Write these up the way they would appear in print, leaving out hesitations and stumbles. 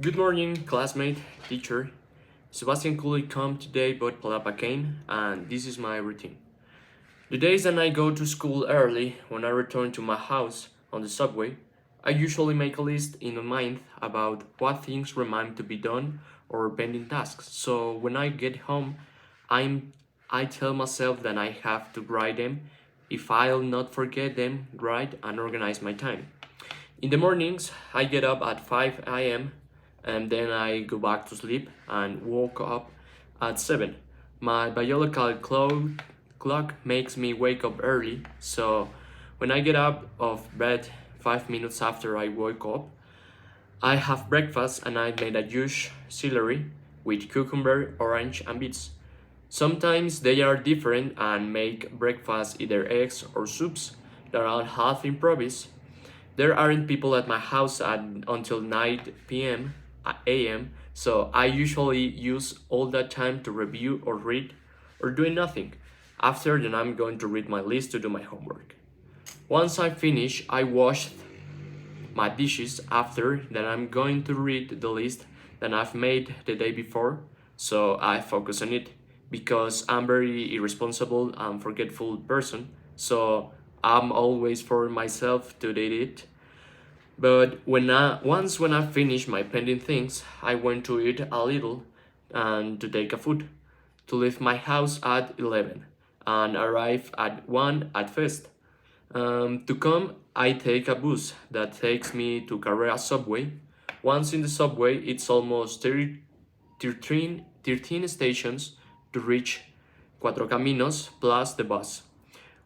Good morning, classmate, teacher. Sebastián couldn't come today, but Palapa came, and this is my routine. The days that I go to school early, when I return to my house on the subway, I usually make a list in my mind about what things remain to be done or pending tasks. So when I get home, I'm I tell myself that I have to write them. If I'll not forget them, write and organize my time. In the mornings, I get up at 5 a.m. and then I go back to sleep and woke up at 7. My biological clock makes me wake up early, so when I get up of bed 5 minutes after I woke up, I have breakfast and I made a juice celery with cucumber, orange, and beets. Sometimes they are different and make breakfast either eggs or soups that are half improvised. There aren't people at my house until 9 p.m. a.m., so I usually use all that time to review or read or doing nothing. After then I'm going to read my list to do my homework. Once I finish, I wash my dishes. After then I'm going to read the list that I've made the day before, so I focus on it because I'm very irresponsible and forgetful person, so I'm always for myself to do it. But when I finish my pending things, I went to eat a little and to take a food, to leave my house at 11 and arrive at 1 at first. To come, I take a bus that takes me to Carrera subway. Once in the subway, it's almost 13 stations to reach Cuatro Caminos plus the bus.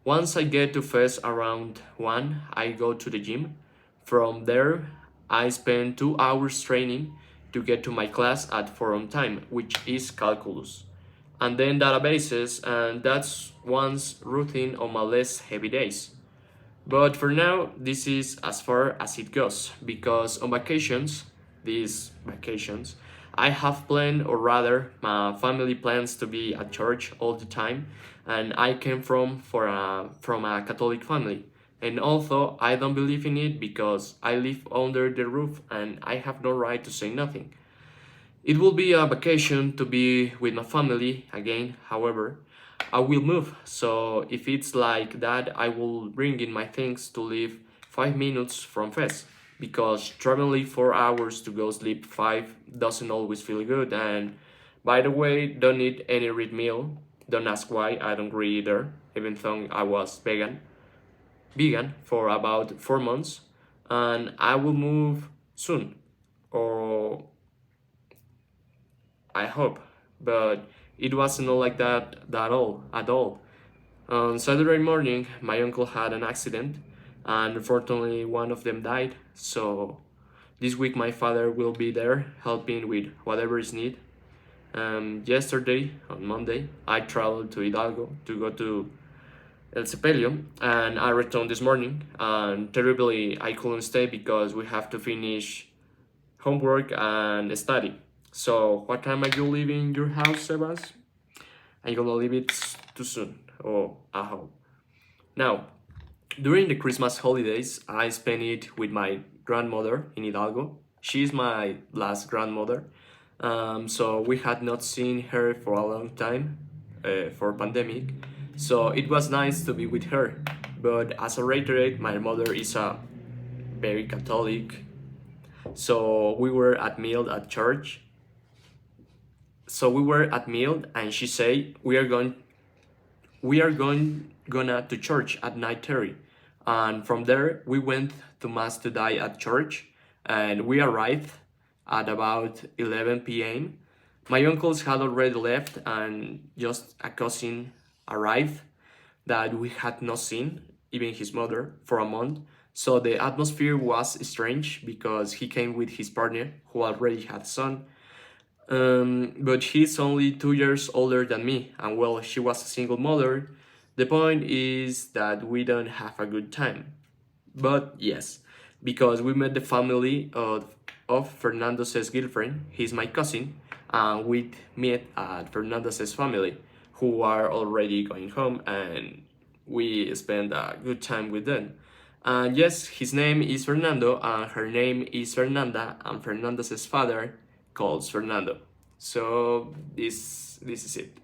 Once I get to Fest around 1, I go to the gym. From there, I spend 2 hours training to get to my class at 4 on time, which is calculus. And then databases, and that's one's routine on my less heavy days. But for now, this is as far as it goes, because on these vacations, I have planned, or rather, my family plans to be at church all the time, and I came from a Catholic family. And although I don't believe in it because I live under the roof and I have no right to say nothing. It will be a vacation to be with my family again, however, I will move, so if it's like that, I will bring in my things to leave 5 minutes from Fes, because traveling 4 hours to go sleep 5 doesn't always feel good, and by the way, don't eat any red meal, don't ask why, I don't agree either, even though I was vegan for about 4 months, and I will move soon, or I hope, but it wasn't all like that all at all. On Saturday morning, my uncle had an accident, and unfortunately, one of them died. So this week, my father will be there helping with whatever is needed. Yesterday, on Monday, I traveled to Hidalgo to go to El Sepelio, and I returned this morning. And terribly, I couldn't stay because we have to finish homework and study. So, what time are you leaving your house, Sebas? I'm gonna leave it too soon. Oh, I hope. Now, during the Christmas holidays, I spent it with my grandmother in Hidalgo. She's my last grandmother. So we had not seen her for a long time, for pandemic. So it was nice to be with her. But as I reiterate, my mother is a very Catholic. So we were at meal at church. So we were at meal, and she said we are gonna to church at 9:30, and from there we went to mass to die at church, and we arrived at about 11 p.m. My uncles had already left, and just a cousin arrived that we had not seen, even his mother, for a month. So the atmosphere was strange because he came with his partner who already had a son, but she's only 2 years older than me, and well, she was a single mother. The point is that we don't have a good time. But yes, because we met the family of Fernandez's girlfriend, he's my cousin, and we met at Fernandez's family, who are already going home, and we spend a good time with them. And yes, his name is Fernando, and her name is Fernanda, and Fernanda's father calls Fernando. So this is it.